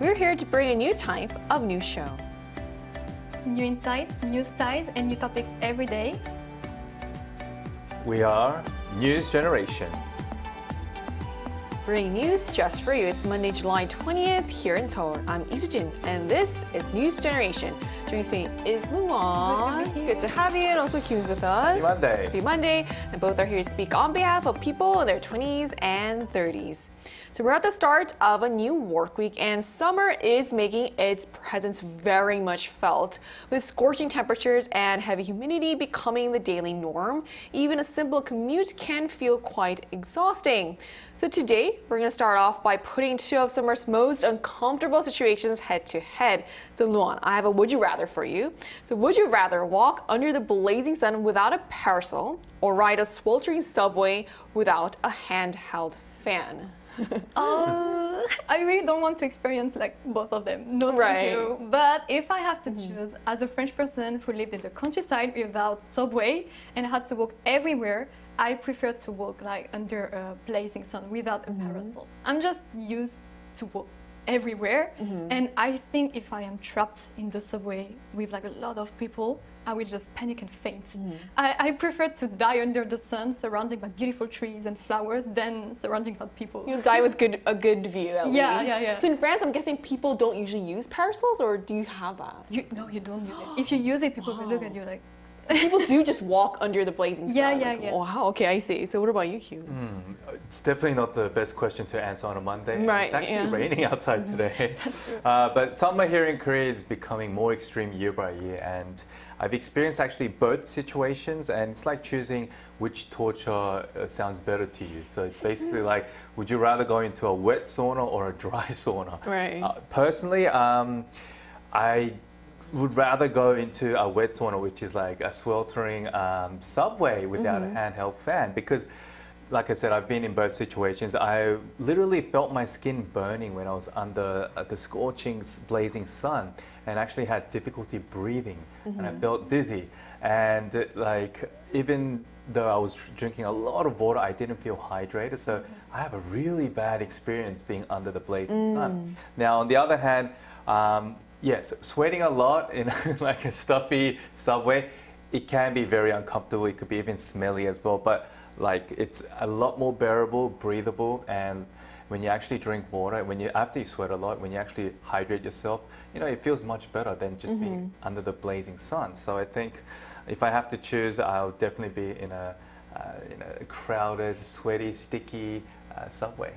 We're here to bring a new type of news show. New insights, new styles, and new topics every day. We are News Generation. Bringing news just for you. It's Monday, July 20th here in Seoul. I'm Isujin, and this is News Generation. Joining today is Luan. Good to have you, and also Kyun's with us. Happy Monday. Happy Monday. And both are here to speak on behalf of people in their 20s and 30s. So we're at the start of a new work week, and summer is making its presence very much felt. With scorching temperatures and heavy humidity becoming the daily norm, even a simple commute can feel quite exhausting. So today, we're going to start off by putting two of summer's most uncomfortable situations head to head. So Luan, I have a would you rather for you. So would you rather walk under the blazing sun without a parasol or ride a sweltering subway without a handheld fan? I really don't want to experience like both of them. No, thank you. But if I have to choose, as a French person who lived in the countryside without subway and had to walk everywhere, I prefer to walk like under a blazing sun without a parasol. I'm just used to walk everywhere, and I think if I am trapped in the subway with like a lot of people, I will just panic and faint. I prefer to die under the sun, surrounded by beautiful trees and flowers, than surrounded by people. You'll die with a good view at least. Yeah. So in France, I'm guessing people don't usually use parasols, or do you have that? No, you don't use it. If you use it, people will look at you like. So people do just walk under the blazing sun. Yeah. Wow, okay, I see. So what about you, Q? It's definitely not the best question to answer on a Monday. Right, it's actually raining outside today. But summer here in Korea is becoming more extreme year by year, and I've experienced actually both situations, and it's like choosing which torture sounds better to you. So it's basically like, would you rather go into a wet sauna or a dry sauna? Right. Personally, I would rather go into a wet sauna, which is like a sweltering subway without a handheld fan, because like I said, I've been in both situations. I literally felt my skin burning when I was under the scorching, blazing sun, and actually had difficulty breathing, and I felt dizzy. And like, even though I was drinking a lot of water, I didn't feel hydrated. So I have a really bad experience being under the blazing sun. Now, on the other hand, yes, sweating a lot in like a stuffy subway, it can be very uncomfortable. It could be even smelly as well, but like it's a lot more bearable, breathable, and when you actually drink water, after you sweat a lot, when you actually hydrate yourself, you know, it feels much better than just being under the blazing sun. So I think if I have to choose, I'll definitely be in a crowded, sweaty, sticky subway.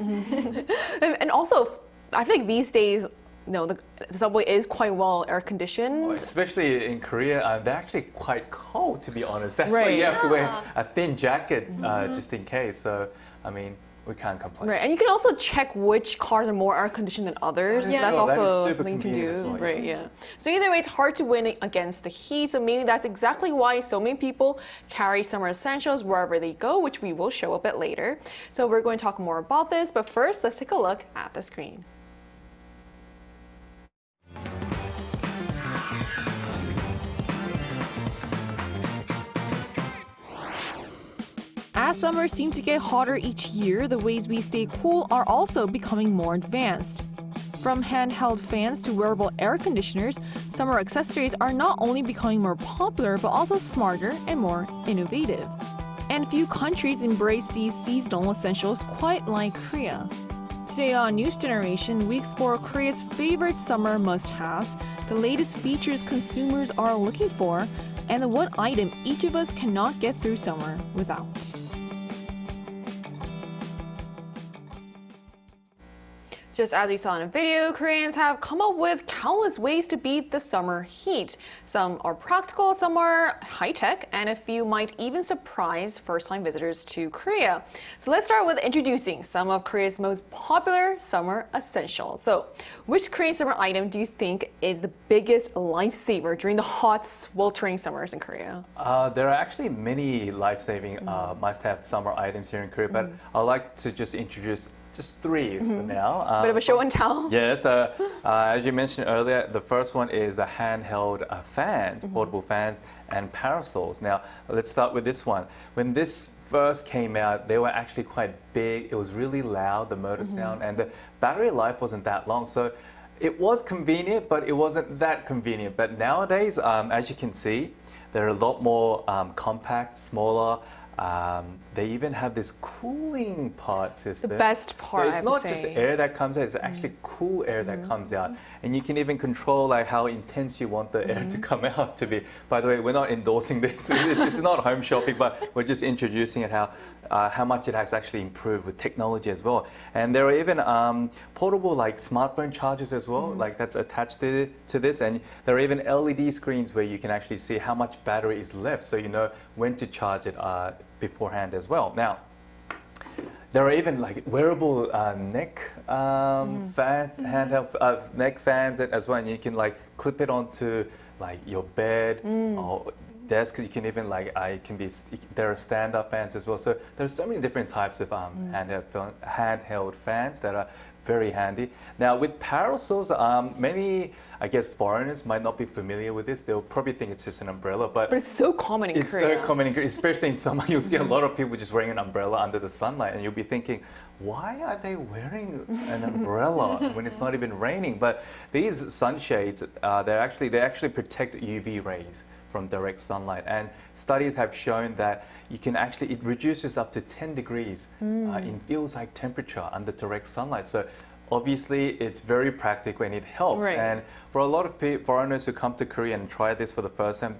And also, I feel like these days, the subway is quite well air conditioned. Especially in Korea, they're actually quite cold, to be honest. That's why you have to wear a thin jacket just in case. So, I mean, we can't complain. Right, and you can also check which cars are more air conditioned than others. Yeah. That's That is also super something to do. convenient as well, Right, yeah. So either way, it's hard to win against the heat. So maybe that's exactly why so many people carry summer essentials wherever they go, which we will show a bit later. So we're going to talk more about this, but first, let's take a look at the screen. As summers seem to get hotter each year, the ways we stay cool are also becoming more advanced. From handheld fans to wearable air conditioners, summer accessories are not only becoming more popular but also smarter and more innovative. And few countries embrace these seasonal essentials quite like Korea. Today on News Generation, we explore Korea's favorite summer must-haves, the latest features consumers are looking for, and the one item each of us cannot get through summer without. Just as we saw in a video, Koreans have come up with countless ways to beat the summer heat. Some are practical, some are high-tech, and a few might even surprise first-time visitors to Korea. So let's start with introducing some of Korea's most popular summer essentials. So, which Korean summer item do you think is the biggest lifesaver during the hot, sweltering summers in Korea? There are actually many life-saving must-have summer items here in Korea, but I'd like to just introduce just three for now. Bit of a show and tell. Yes, as you mentioned earlier, the first one is a handheld fans, portable fans and parasols. Now, let's start with this one. When this first came out, they were actually quite big. It was really loud, the motor sound, and the battery life wasn't that long. So it was convenient, but it wasn't that convenient. But nowadays, as you can see, they're a lot more compact, smaller. They even have this cooling part system. The best part, So it's not just air that comes out, it's actually cool air that comes out. And you can even control like how intense you want the air to come out to be. By the way, we're not endorsing this. This is not home shopping, but we're just introducing it how much it has actually improved with technology as well. And there are even portable like smartphone chargers as well, like that's attached to this. And there are even LED screens where you can actually see how much battery is left, so you know when to charge it beforehand as well. Now, there are even like wearable neck handheld neck fans as well, and you can like clip it onto like your bed or desk. You can even like there are stand-up fans as well. So there's so many different types of handheld fans that are very handy. Now with parasols, many, I guess, foreigners might not be familiar with this. They'll probably think it's just an umbrella, but it's so common in Korea. It's so common in Korea, especially in summer. You'll see a lot of people just wearing an umbrella under the sunlight, and you'll be thinking, why are they wearing an umbrella when it's not even raining? But these sunshades, they actually protect UV rays from direct sunlight, and studies have shown that it reduces up to 10 degrees in feels-like temperature under direct sunlight. So obviously it's very practical and it helps. Right. And for a lot of foreigners who come to Korea and try this for the first time,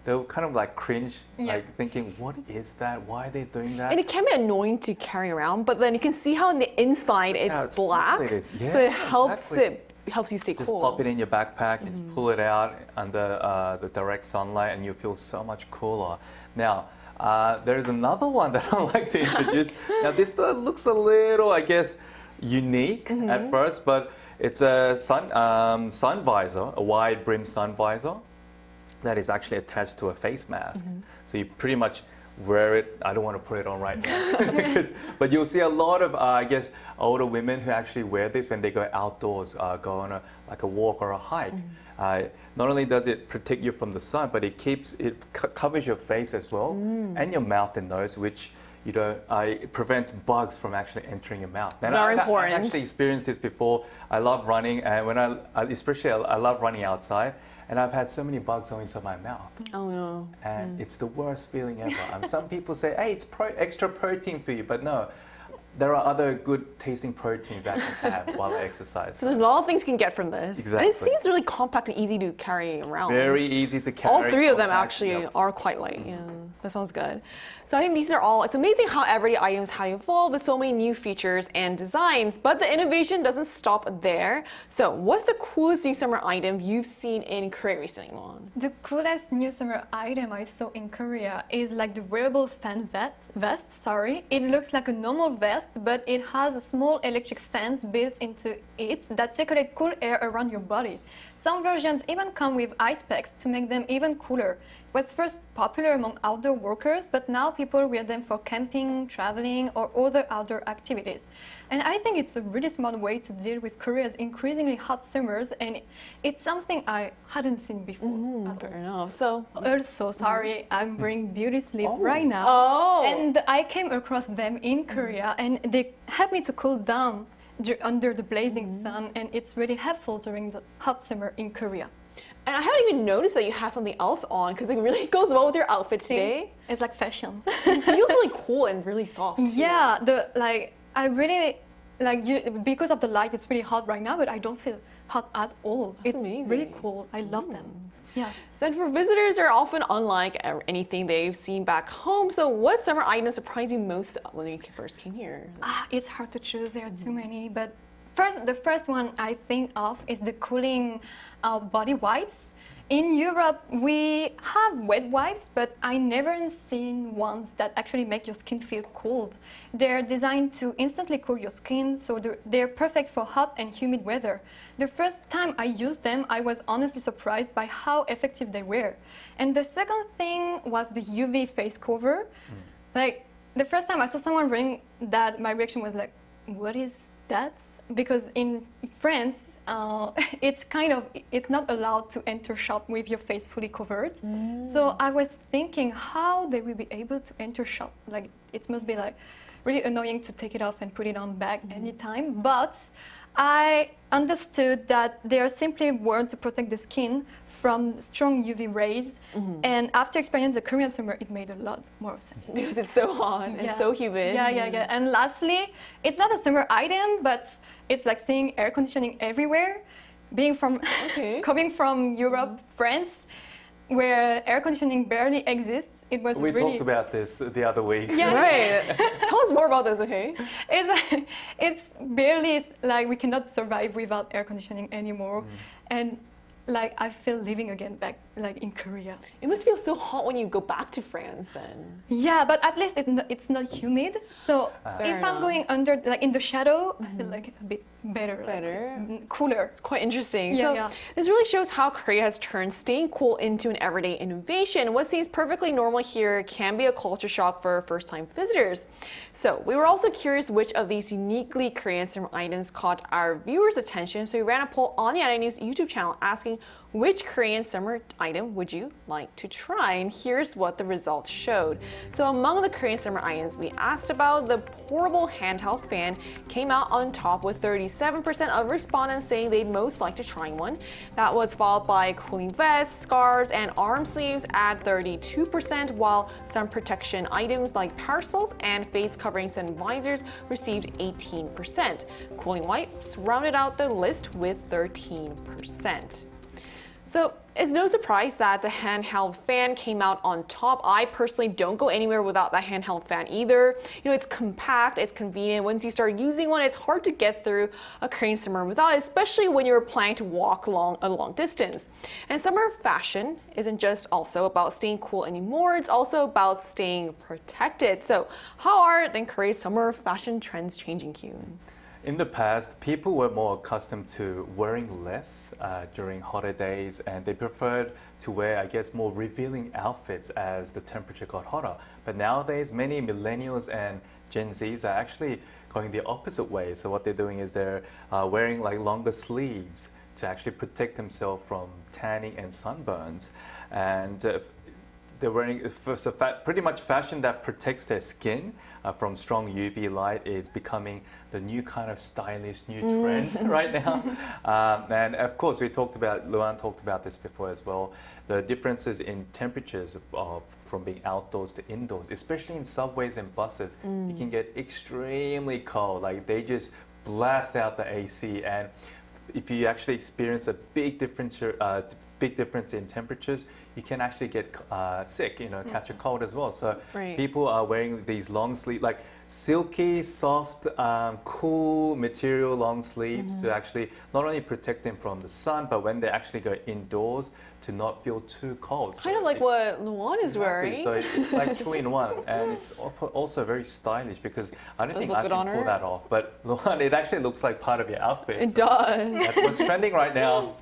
they'll kind of like cringe, like thinking, what is that? Why are they doing that? And it can be annoying to carry around, but then you can see how on the inside it's black, so it helps helps you stay cool. Just pop it in your backpack and pull it out under the direct sunlight, and you feel so much cooler. Now, there's another one that I'd like to introduce. Now, this looks a little, I guess, unique at first, but it's a sun visor, a wide brim sun visor that is actually attached to a face mask. So you pretty much wear it. I don't want to put it on right now, but you'll see a lot of, I guess, older women who actually wear this when they go outdoors, go on a walk or a hike. Not only does it protect you from the sun, but it covers your face as well, and your mouth and nose, which it prevents bugs from actually entering your mouth. And Very important. I've actually experienced this before. I love running, and when especially I love running outside. And I've had so many bugs go inside my mouth. Oh no. And it's the worst feeling ever. Some people say, hey, it's extra protein for you. But no, there are other good tasting proteins that you can have while I exercise. So there's a lot of things you can get from this. Exactly. And it seems really compact and easy to carry around. Very easy to carry. All three of them actually are quite light. Yeah, that sounds good. So I think these are all, it's amazing how everyday items have evolved with so many new features and designs, but the innovation doesn't stop there. So what's the coolest new summer item you've seen in Korea recently, Mon? The coolest new summer item I saw in Korea is like the wearable fan vest. It looks like a normal vest, but it has small electric fans built into it that circulate cool air around your body. Some versions even come with ice packs to make them even cooler. It was first popular among outdoor workers, but now people wear them for camping, traveling, or other outdoor activities. And I think it's a really smart way to deal with Korea's increasingly hot summers, and it's something I hadn't seen before. Fair enough. So Also, sorry, I'm wearing beauty sleeves right now. Oh. And I came across them in Korea, and they help me to cool down under the blazing sun, and it's really helpful during the hot summer in Korea. And I haven't even noticed that you have something else on because it really goes well with your outfit today. It's like fashion. It feels really cool and really soft. Too. Yeah, I really because of the light. It's really hot right now, but I don't feel hot at all. That's it's amazing. really cool. I love them. Yeah. So and for visitors, they're often unlike anything they've seen back home. So what summer item surprised you most when you first came here? It's hard to choose. There are too many, but the first one I think of is the cooling body wipes. In Europe, we have wet wipes, but I never seen ones that actually make your skin feel cold. They're designed to instantly cool your skin, so they're perfect for hot and humid weather. The first time I used them, I was honestly surprised by how effective they were. And the second thing was the UV face cover. Like, the first time I saw someone wearing that, my reaction was like, what is that? Because in France, it's not allowed to enter shop with your face fully covered. So I was thinking how they will be able to enter shop. Like, it must be like really annoying to take it off and put it on back anytime. But I understood that they are simply worn to protect the skin from strong UV rays. And after experiencing the Korean summer, it made a lot more sense. Because it's so hot and so humid. Yeah. And lastly, it's not a summer item, but it's like seeing air conditioning everywhere. Being from coming from Europe, France, where air conditioning barely exists, it was We really... talked about this the other week. Yeah. Right. Tell us more about this, okay? It's barely like we cannot survive without air conditioning anymore. And like I feel living again back like in Korea. It must feel so hot when you go back to France then. Yeah, but at least it's not humid. So Fair if I'm enough. going under, like in the shadow, I feel like it's a bit better. Better. Like it's cooler. It's quite interesting. Yeah, So yeah. this really shows how Korea has turned staying cool into an everyday innovation. What seems perfectly normal here can be a culture shock for first-time visitors. So we were also curious which of these uniquely Korean summer items caught our viewers' attention. So we ran a poll on the NI News YouTube channel asking which Korean summer item would you like to try? And here's what the results showed. So among the Korean summer items we asked about, the portable handheld fan came out on top with 37% of respondents saying they'd most like to try one. That was followed by cooling vests, scarves, and arm sleeves at 32%, while sun protection items like parasols and face coverings and visors received 18%. Cooling wipes rounded out the list with 13%. So it's no surprise that the handheld fan came out on top. I personally don't go anywhere without that handheld fan either. You know, it's compact, it's convenient. Once you start using one, it's hard to get through a Korean summer without it, especially when you're planning to walk a long distance. And summer fashion isn't just also about staying cool anymore, it's also about staying protected. So how are then Korea's summer fashion trends changing, Kyun? In the past, people were more accustomed to wearing less during hotter days, and they preferred to wear, I guess, more revealing outfits as the temperature got hotter. But nowadays, many millennials and Gen Zs are actually going the opposite way. So what they're doing is they're wearing like longer sleeves to actually protect themselves from tanning and sunburns. And they're wearing pretty much fashion that protects their skin from strong UV light is becoming the new kind of stylish new trend right now. And of course, Luan talked about this before as well, the differences in temperatures from being outdoors to indoors, especially in subways and buses. You can get extremely cold, like they just blast out the AC, and if you actually experience a big difference in temperatures, you can actually get sick, catch a cold as well. So people are wearing these long sleeve, like silky, soft, cool material long sleeves to actually not only protect them from the sun, but when they actually go indoors, to not feel too cold. Kind of like what Luan is wearing. So it's like 2-in-1, and it's also very stylish because I don't think I can pull that off. But Luan, it actually looks like part of your outfit. It does. That's what's trending right now.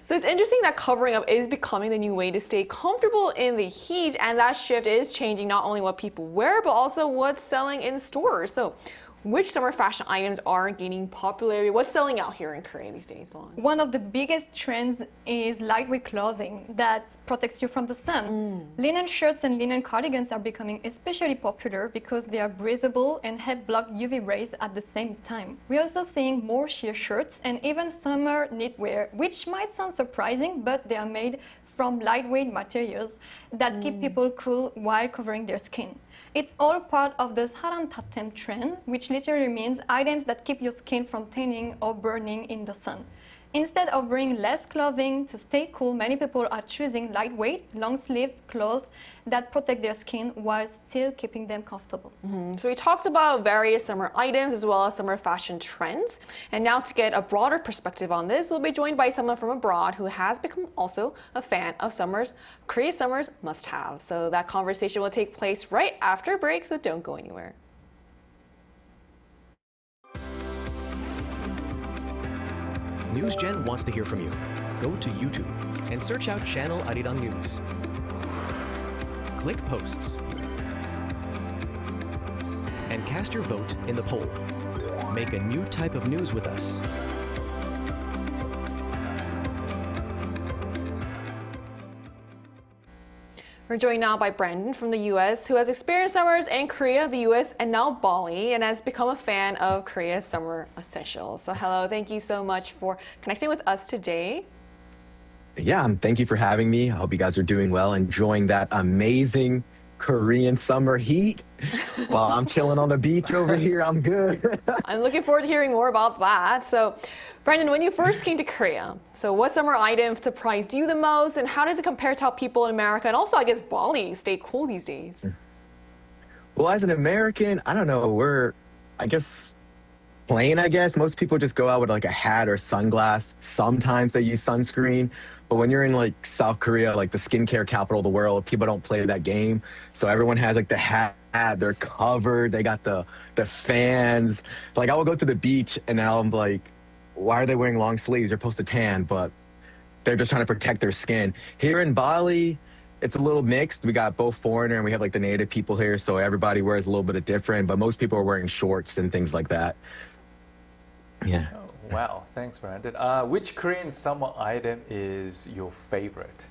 So it's interesting that covering up is becoming the new way to stay comfortable in the heat, and that shift is changing not only what people wear, but also what's selling in stores. So which summer fashion items are gaining popularity? What's selling out here in Korea these days, Luan? One of the biggest trends is lightweight clothing that protects you from the sun. Linen shirts and linen cardigans are becoming especially popular because they are breathable and help block UV rays at the same time. We're also seeing more sheer shirts and even summer knitwear, which might sound surprising, but they are made from lightweight materials that keep people cool while covering their skin. It's all part of the 살안타템 trend, which literally means items that keep your skin from tanning or burning in the sun. Instead of wearing less clothing to stay cool, many people are choosing lightweight, long-sleeved clothes that protect their skin while still keeping them comfortable. So we talked about various summer items as well as summer fashion trends. And now to get a broader perspective on this, we'll be joined by someone from abroad who has become also a fan of Korea summer's must-have. So that conversation will take place right after a break, so don't go anywhere. NewsGen wants to hear from you. Go to YouTube and search out channel Arirang News. Click Posts and cast your vote in the poll. Make a new type of news with us. We're joined now by Brandon from the US, who has experienced summers in Korea, the US, and now Bali, and has become a fan of Korea's summer essentials. So hello, thank you so much for connecting with us today. Yeah, thank you for having me. I hope you guys are doing well, enjoying that amazing Korean summer heat. While I'm chilling on the beach over here, I'm good. I'm looking forward to hearing more about that. So, Brandon, when you first came to Korea, so what summer item surprised you the most, and how does it compare to how people in America and also, I guess, Bali stay cool these days? Well, as an American, I don't know, I guess, plain, I guess. Most people just go out with like a hat or sunglass. Sometimes they use sunscreen. But when you're in like South Korea, like the skincare capital of the world, people don't play that game. So everyone has like the hat, they're covered, they got the fans. Like I will go to the beach and now I'm like, why are they wearing long sleeves? They're supposed to tan, but they're just trying to protect their skin. Here in Bali, it's a little mixed. We got both foreigner and we have like the native people here. So everybody wears a little bit of different, but most people are wearing shorts and things like that. Yeah. Oh, wow, thanks, Brandon. Which Korean summer item is your favorite?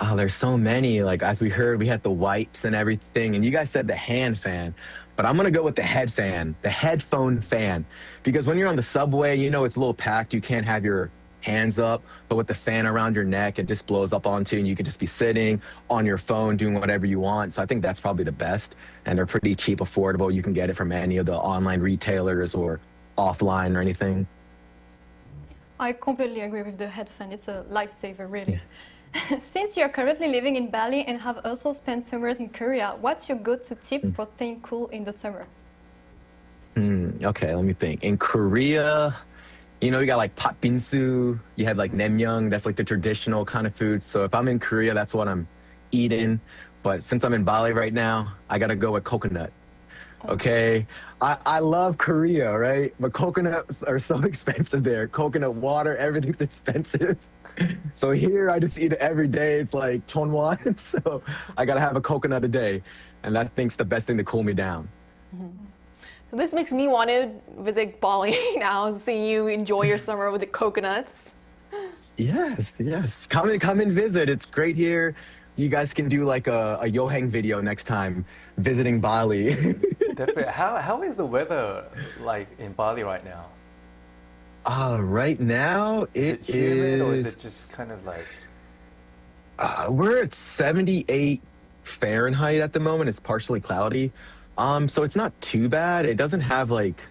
Oh, there's so many. Like as we heard, we had the wipes and everything, and you guys said the hand fan, but I'm gonna go with the head fan, the headphone fan, because when you're on the subway, you know it's a little packed. You can't have your hands up, but with the fan around your neck, it just blows up onto you, and you can just be sitting on your phone doing whatever you want. So I think that's probably the best, and they're pretty cheap, affordable. You can get it from any of the online retailers or offline or anything. I completely agree with the headphone. It's a lifesaver, really. Since you're currently living in Bali and have also spent summers in Korea, what's your go-to tip for staying cool in the summer? Okay, let me think. In Korea, you know, you got like patbinsu, you have like naengmyeon, that's like the traditional kind of food. So if I'm in Korea, that's what I'm eating. But since I'm in Bali right now, I gotta go with coconut. Okay, I love Korea, right? But coconuts are so expensive there. Coconut water, everything's expensive. So here I just eat it every day. It's like chonwon. So I gotta have a coconut a day. And that think's the best thing to cool me down. So this makes me want to visit Bali now, see you enjoy your summer with the coconuts. Yes, yes. Come and visit. It's great here. You guys can do like a Yohang video next time, visiting Bali. Definitely. How is the weather like in Bali right now? Right now it humid, or is is. it just kind of like? We're at 78 Fahrenheit at the moment. It's partially cloudy. So it's not too bad. It doesn't have like,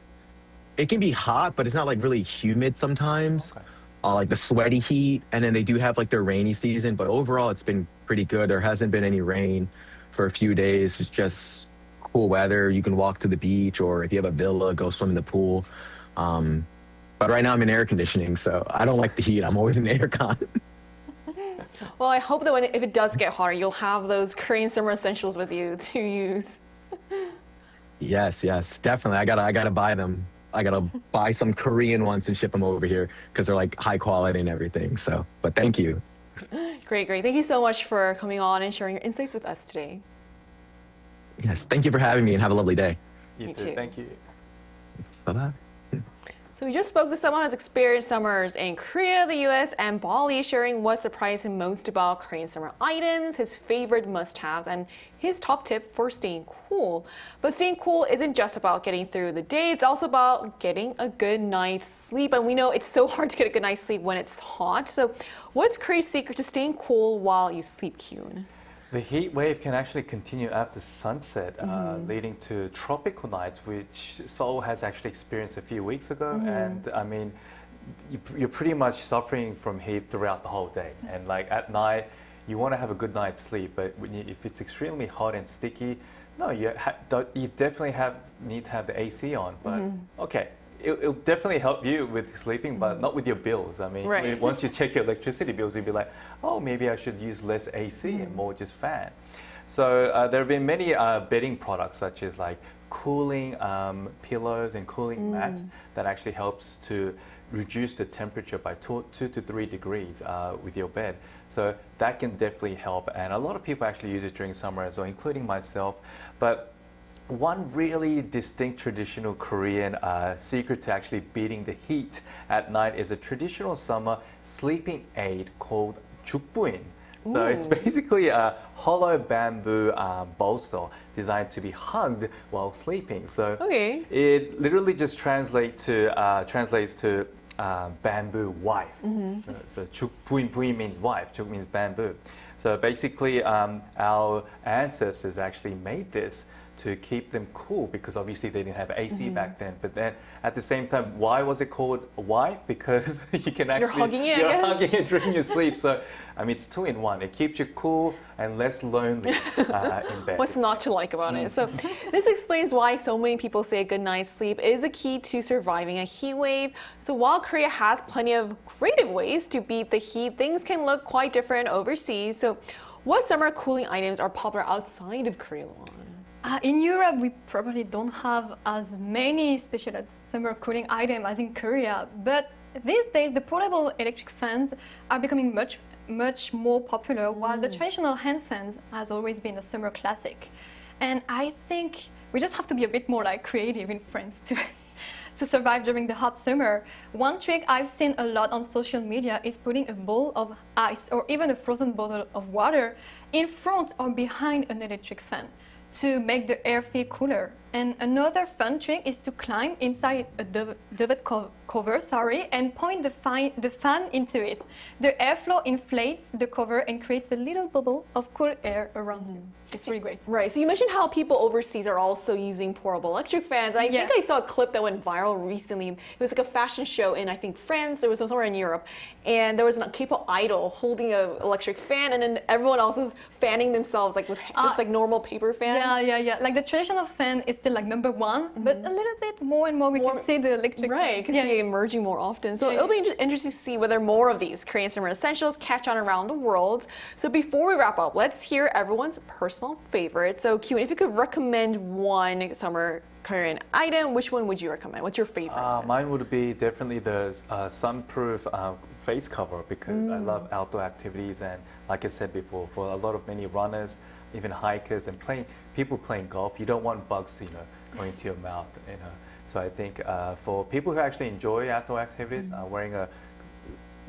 it can be hot, but it's not like really humid sometimes. Okay. Like the sweaty heat. And then they do have like their rainy season, but overall it's been pretty good. There hasn't been any rain for a few days. It's just cool weather. You can walk to the beach, or if you have a villa, go swim in the pool. But right now I'm in air conditioning, so I don't like the heat. I'm always in aircon. Well, I hope that if it does get hotter, you'll have those Korean summer essentials with you to use. Yes, yes, definitely. I gotta buy them. I gotta buy some Korean ones and ship them over here because they're like high quality and everything. So, but thank you. Great, great. Thank you so much for coming on and sharing your insights with us today. Yes, thank you for having me and have a lovely day. You Me too. too. Thank you. Bye-bye. So we just spoke to someone who's experienced summers in Korea, the US, and Bali, sharing what surprised him most about Korean summer items, his favorite must-haves, and his top tip for staying cool. But staying cool isn't just about getting through the day, it's also about getting a good night's sleep. And we know it's so hard to get a good night's sleep when it's hot. So what's Korea's secret to staying cool while you sleep, Kyun? The heat wave can actually continue after sunset, leading to tropical nights, which Seoul has actually experienced a few weeks ago. And I mean, you're pretty much suffering from heat throughout the whole day. And like at night, you want to have a good night's sleep, but if it's extremely hot and sticky, no, you definitely need to have the AC on. But okay. It'll definitely help you with sleeping, but not with your bills. I mean, Right. once you check your electricity bills, you'll be like, oh, maybe I should use less AC and more just fan. So there have been many bedding products, such as like cooling pillows and cooling mats that actually helps to reduce the temperature by 2 to 3 degrees with your bed. So that can definitely help. And a lot of people actually use it during summer as well, including myself. But one really distinct traditional Korean secret to actually beating the heat at night is a traditional summer sleeping aid called jukbuin. So it's basically a hollow bamboo bolster designed to be hugged while sleeping. So it literally just translates to bamboo wife. So juk buin means wife, juk means bamboo. So basically our ancestors actually made this to keep them cool because obviously they didn't have AC back then. But then at the same time, why was it called a wife? Because you can actually you're hugging it during your sleep. So I mean, it's 2 in 1. It keeps you cool and less lonely in bed. What's not to like about it? So this explains why so many people say a good night's sleep is a key to surviving a heat wave. So while Korea has plenty of creative ways to beat the heat, things can look quite different overseas. So what summer cooling items are popular outside of Korea? In Europe, we probably don't have as many special summer cooling items as in Korea, but these days the portable electric fans are becoming much more popular, while the traditional hand fans has always been a summer classic. And I think we just have to be a bit more like creative in France to survive during the hot summer. One trick I've seen a lot on social media is putting a bowl of ice or even a frozen bottle of water in front or behind an electric fan to make the air feel cooler. And another fun trick is to climb inside a duvet cover, and point the fan into it. The airflow inflates the cover and creates a little bubble of cool air around you. It's really great. Right, so you mentioned how people overseas are also using portable electric fans. I think I saw a clip that went viral recently. It was like a fashion show in, I think, France, or was somewhere in Europe. And there was a K-pop idol holding an electric fan, and then everyone else is fanning themselves like with just like normal paper fans. Yeah. Like the traditional fan is still like number one, but a little bit more and more we can see the electric Right, you can see it emerging more often. So it'll be interesting to see whether more of these Korean summer essentials catch on around the world. So before we wrap up, let's hear everyone's personal favorite. So Kyun, if you could recommend one summer Korean item, which one would you recommend? What's your favorite? Mine would be definitely the sunproof face cover because I love outdoor activities, and like I said before, for a lot of many runners, even hikers and people playing golf, you don't want bugs, going to your mouth, So I think for people who actually enjoy outdoor activities, wearing a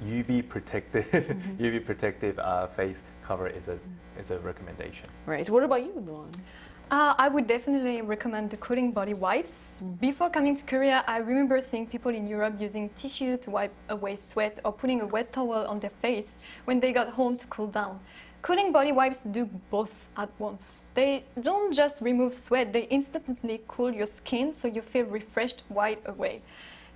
UV protective face cover is a recommendation. Right. So what about you, Luan? I would definitely recommend the cooling body wipes. Before coming to Korea, I remember seeing people in Europe using tissue to wipe away sweat or putting a wet towel on their face when they got home to cool down. Cooling body wipes do both at once. They don't just remove sweat, they instantly cool your skin so you feel refreshed right away.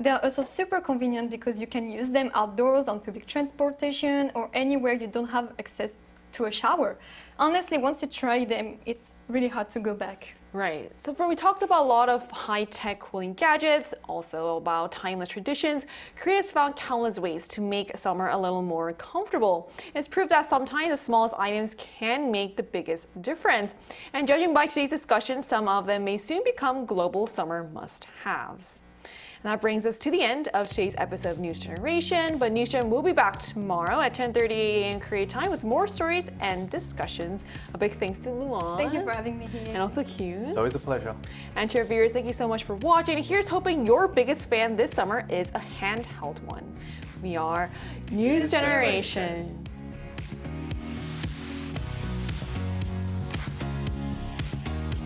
They are also super convenient because you can use them outdoors on public transportation or anywhere you don't have access to a shower. Honestly, once you try them, it's really hard to go back. Right. So we talked about a lot of high-tech cooling gadgets, also about timeless traditions. Korea's found countless ways to make summer a little more comfortable. It's proved that sometimes the smallest items can make the biggest difference. And judging by today's discussion, some of them may soon become global summer must-haves. And that brings us to the end of today's episode of News Generation. But News Gen will be back tomorrow at 10:30 a.m. Korea time with more stories and discussions. A big thanks to Luan. Thank you for having me here. And also Kyun. It's always a pleasure. And to our viewers, thank you so much for watching. Here's hoping your biggest fan this summer is a handheld one. We are News Generation.